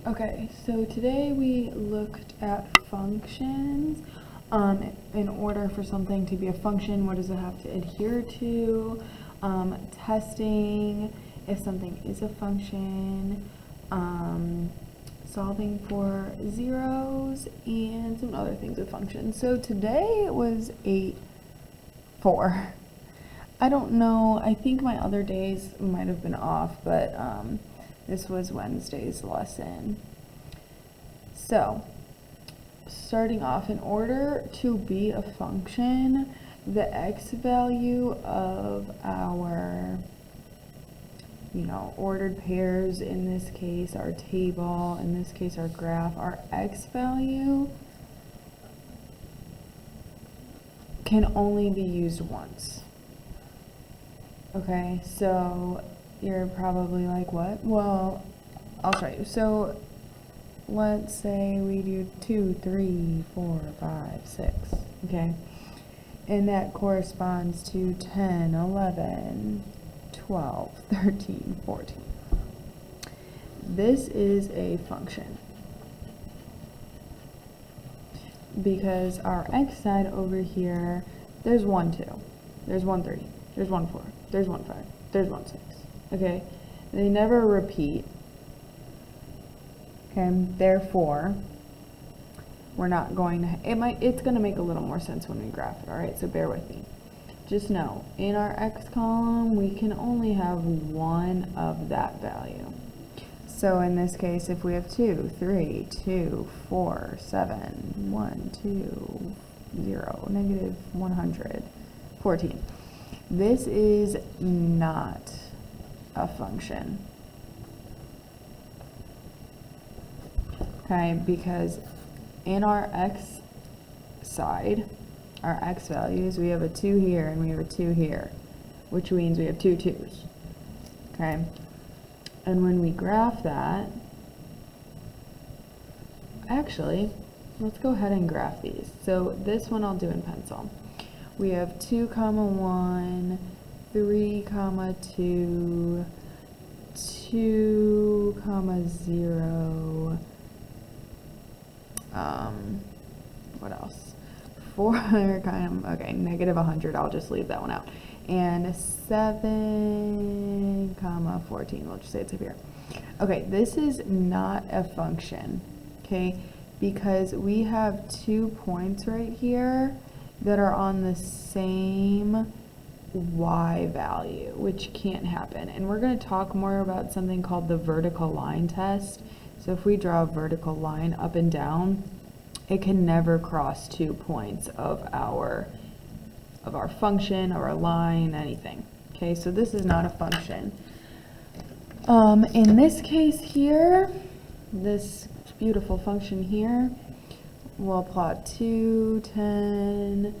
Okay, so today we looked at functions. In order for something to be a function, what does it have to adhere to? Testing if something is a function, solving for zeros, and some other things with functions. So today it was 8-4. I don't know, I think my other days might have been off, but this was Wednesday's lesson. So, starting off, in order to be a function, the x value of our, ordered pairs, in this case our table, in this case our graph, our x value can only be used once. Okay, so you're probably like, what? Well, I'll show you. So let's say we do 2, 3, 4, 5, 6, okay? And that corresponds to 10, 11, 12, 13, 14. This is a function because our x side over here, there's 1, 2, there's 1, 3, there's 1, 4, there's 1, 5, there's 1, 6, okay? They never repeat. Okay, therefore, we're not going to, it's going to make a little more sense when we graph it, all right? So bear with me. Just know, in our x column, we can only have one of that value. So in this case, if we have 2, 3, 2, 4, 7, 1, 2, 0, negative 100, 14. This is not a function. Okay, because in our x side, our x values, we have a 2 here and we have a 2 here, which means we have 2 2's. Okay, and when we graph that, actually, let's go ahead and graph these. So this one I'll do in pencil. We have 2, 1, 3, 2, 2, 0, what else? 4, okay, negative 100, I'll just leave that one out. And 7, 14, we'll just say it's up here. Okay, this is not a function, okay, because we have 2 points right here that are on the same y value, which can't happen. And we're going to talk more about something called the vertical line test. So if we draw a vertical line up and down, it can never cross 2 points of our function or a line, anything. Okay, so this is not a function. In this case here, this beautiful function here, we'll plot 2, 10,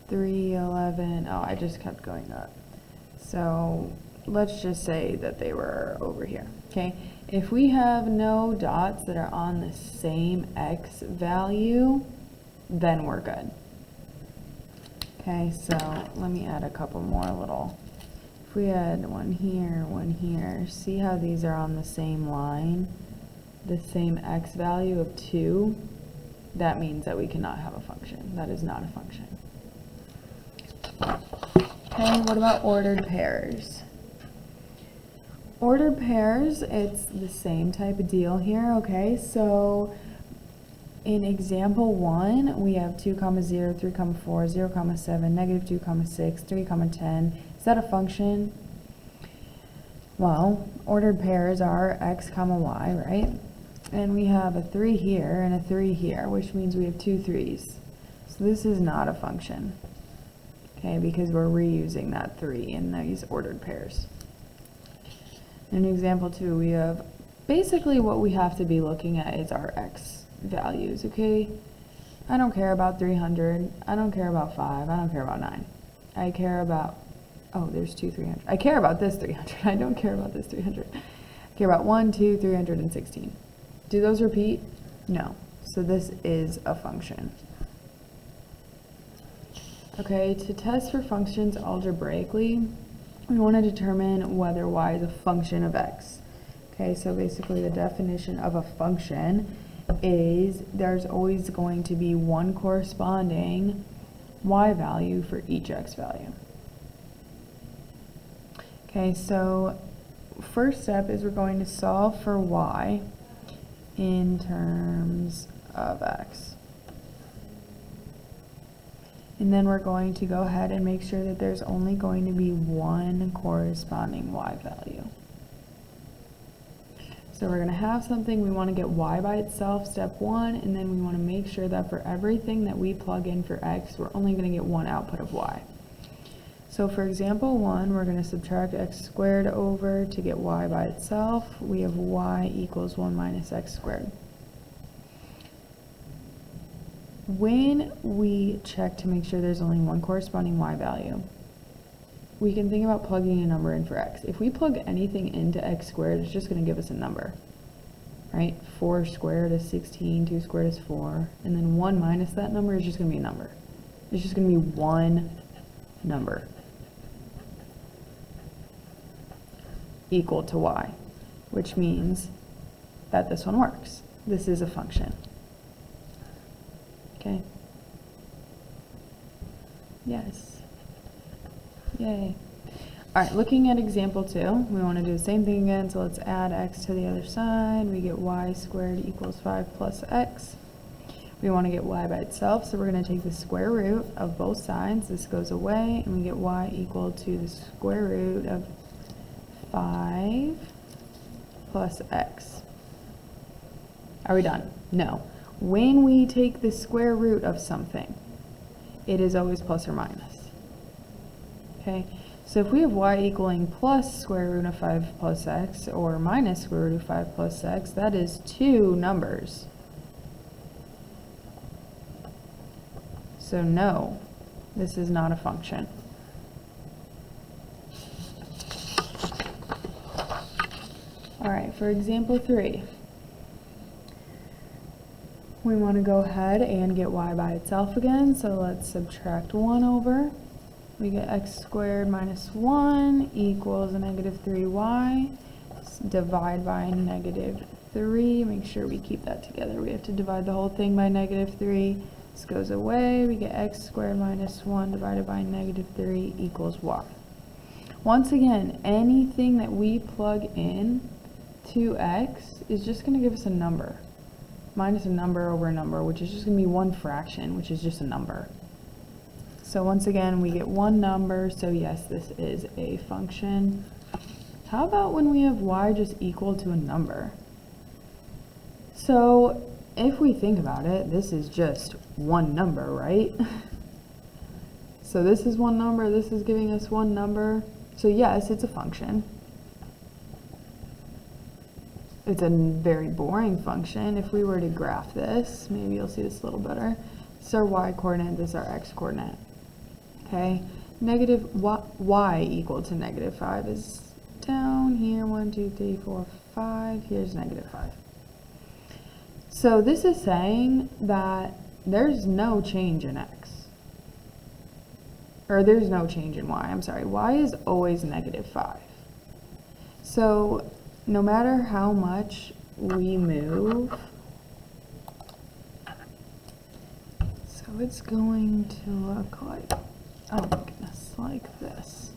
3, 11. Oh, I just kept going up. So let's just say that they were over here. Okay, if we have no dots that are on the same x value, then we're good. Okay, so let me add a couple more little. If we had one here, see how these are on the same line, the same x value of 2? That means that we cannot have a function. That is not a function. Okay, what about ordered pairs? Ordered pairs, it's the same type of deal here, okay? So in example 1, we have 2, 0, 3, 4, 0, 7, negative 2, 6, 3, 10. Is that a function? Well, ordered pairs are x, y, right? And we have a 3 here and a 3 here, which means we have 2 3's. So this is not a function, okay, because we're reusing that 3 in these ordered pairs. In example 2, we have basically what we have to be looking at is our x values, okay? I don't care about 300, I don't care about 5, I don't care about 9. I care about, oh, there's 2 300. I care about this 300, I don't care about this 300. I care about 1, 2, 316. Do those repeat? No. So this is a function. Okay, to test for functions algebraically, we want to determine whether y is a function of x. Okay, so basically the definition of a function is there's always going to be one corresponding y value for each x value. Okay, so first step is we're going to solve for y in terms of x. And then we're going to go ahead and make sure that there's only going to be one corresponding y value. So we're going to have something, we want to get y by itself, step one, and then we want to make sure that for everything that we plug in for x, we're only going to get one output of y. So for example 1, we're going to subtract x squared over to get y by itself. We have y equals 1 minus x squared. When we check to make sure there's only one corresponding y value, we can think about plugging a number in for x. If we plug anything into x squared, it's just going to give us a number, right? 4 squared is 16, 2 squared is 4, and then 1 minus that number is just going to be a number. It's just going to be one number equal to y, which means that this one works. This is a function. Okay? Yes. Yay. Alright, looking at example 2, we want to do the same thing again, so let's add x to the other side. We get y squared equals 5 plus x. We want to get y by itself, so we're going to take the square root of both sides. This goes away, and we get y equal to the square root of 5 plus x. Are we done? No. When we take the square root of something, it is always plus or minus. Okay, so if we have y equaling plus square root of 5 plus x or minus square root of 5 plus x, that is two numbers. So no, this is not a function. Alright, for example 3, we want to go ahead and get y by itself again, so let's subtract 1 over. We get x squared minus 1 equals a negative 3y. Divide by negative 3. Make sure we keep that together. We have to divide the whole thing by negative 3. This goes away. We get x squared minus 1 divided by negative 3 equals y. Once again, anything that we plug in to x is just going to give us a number. Minus a number over a number, which is just going to be one fraction, which is just a number. So once again, we get one number, so yes, this is a function. How about when we have y just equal to a number? So if we think about it, this is just one number, right? So this is one number, this is giving us one number. So yes, it's a function. It's a very boring function. If we were to graph this, maybe you'll see this a little better. This is our y coordinate, this is our x coordinate. Okay, negative y equal to negative 5 is down here, 1, 2, 3, 4, 5. Here's negative 5. So this is saying that there's no change in x. Or there's no change in y, I'm sorry. Y is always negative 5. So no matter how much we move, so it's going to look like, oh my goodness, like this.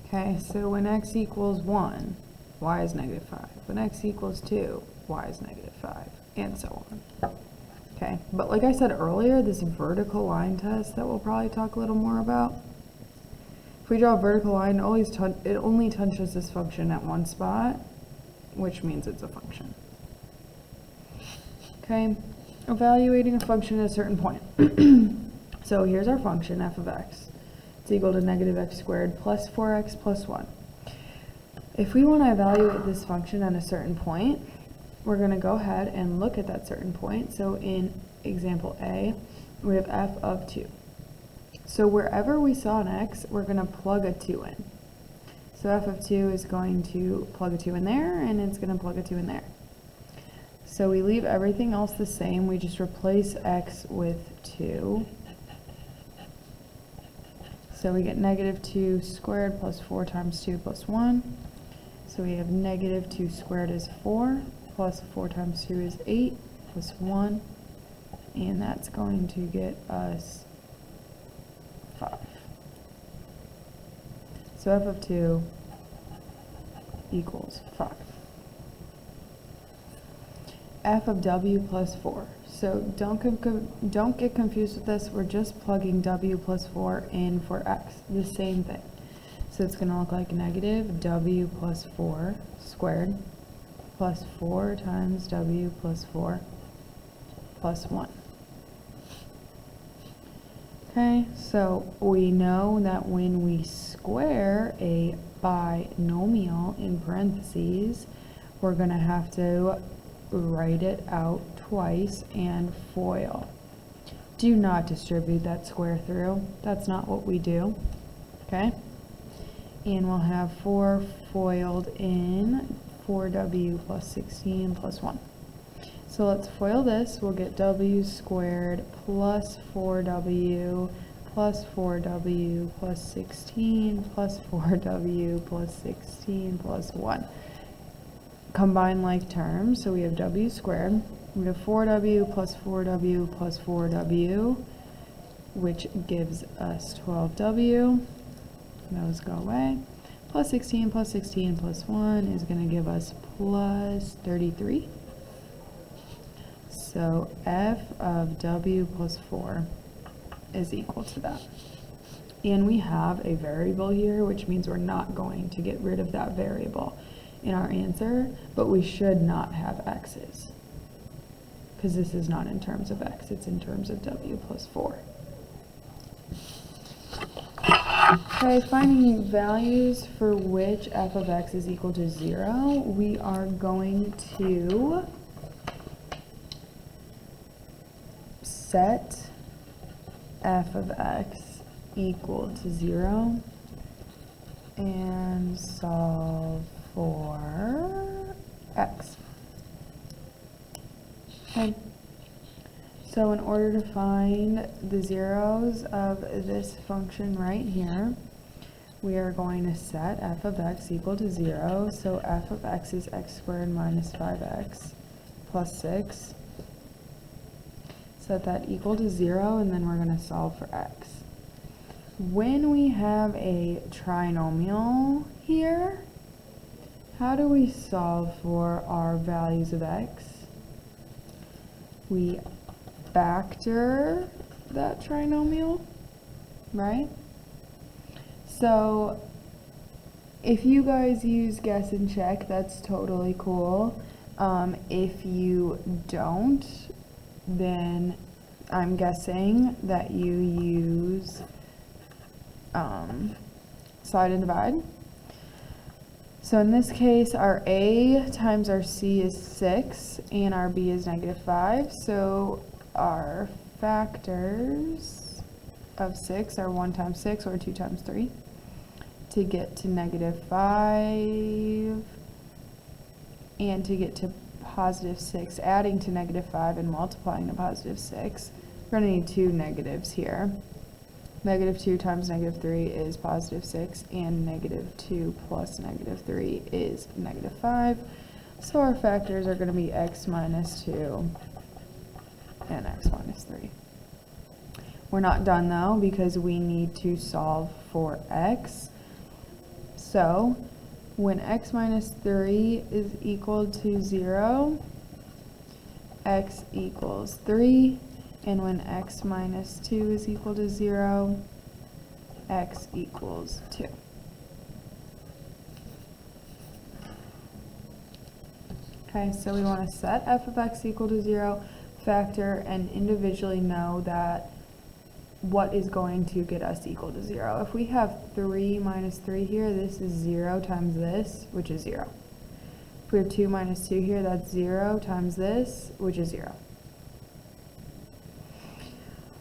Okay, so when x equals 1, y is negative 5. When x equals 2, y is negative 5, and so on. Okay, but like I said earlier, this vertical line test that we'll probably talk a little more about, if we draw a vertical line, it only touches this function at one spot, which means it's a function. Okay, evaluating a function at a certain point. So here's our function, f of x. It's equal to negative x squared plus 4x plus 1. If we want to evaluate this function at a certain point, we're going to go ahead and look at that certain point. So in example A, we have f of 2. So wherever we saw an x, we're going to plug a 2 in. So f of 2 is going to plug a 2 in there, and it's going to plug a 2 in there. So we leave everything else the same. We just replace x with 2. So we get negative 2 squared plus 4 times 2 plus 1. So we have negative 2 squared is 4, plus 4 times 2 is 8, plus 1, and that's going to get us 5. So f of 2 equals 5. F of w plus 4. So don't get confused with this. We're just plugging w plus 4 in for x. The same thing. So it's going to look like negative w plus 4 squared plus 4 times w plus 4 plus 1. Okay, so we know that when we square a binomial in parentheses, we're going to have to write it out twice and FOIL. Do not distribute that square through. That's not what we do. Okay? And we'll have 4 FOILed in 4w plus 16 plus 1. So let's FOIL this. We'll get w squared plus 4w plus 4w plus 16 plus 4w plus 16 plus 1. Combine like terms, so we have w squared. We have 4w plus 4w plus 4w, which gives us 12w. Those go away. Plus 16 plus 16 plus 1 is going to give us plus 33. So f of w plus 4 is equal to that. And we have a variable here, which means we're not going to get rid of that variable in our answer, but we should not have x's, because this is not in terms of x, it's in terms of w plus 4. Okay, finding values for which f of x is equal to 0, we are going to set f of x equal to 0 and solve for x. Okay, so in order to find the zeros of this function right here, we are going to set f of x equal to 0. So f of x is x squared minus 5x plus 6. Set that equal to 0, and then we're going to solve for x. When we have a trinomial here, how do we solve for our values of x? We factor that trinomial, right? So if you guys use guess and check, that's totally cool. If you don't, then I'm guessing that you use slide and divide. So in this case, our a times our c is 6 and our b is -5. So our factors of 6 are 1 times 6 or 2 times 3 to get to -5, and to get to +6, adding to -5 and multiplying to +6. We're going to need 2 negatives here. -2 times -3 is +6, and -2 plus -3 is -5. So our factors are going to be x minus 2 and x minus 3. We're not done though, because we need to solve for x. So when x minus 3 is equal to 0, x equals 3. And when x minus 2 is equal to 0, x equals 2. Okay, so we want to set f of x equal to 0, factor, and individually know that what is going to get us equal to 0. If we have 3 minus 3 here, this is 0 times this, which is 0. If we have 2 minus 2 here, that's 0 times this, which is 0.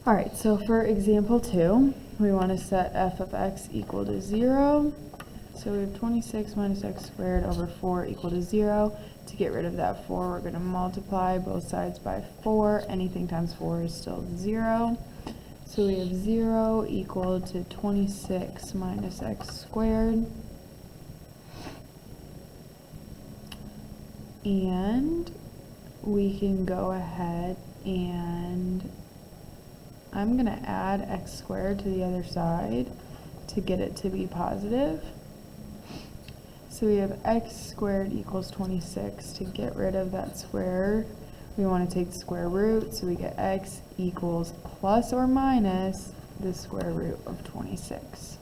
Alright, so for example 2, we want to set f of x equal to 0. So we have 26 minus x squared over 4 equal to 0. To get rid of that 4, we're going to multiply both sides by 4. Anything times 4 is still 0. So we have 0 equal to 26 minus x squared. And we can go ahead and I'm going to add x squared to the other side to get it to be positive. So we have x squared equals 26. To get rid of that square, we want to take the square root, so we get x equals plus or minus the square root of 26.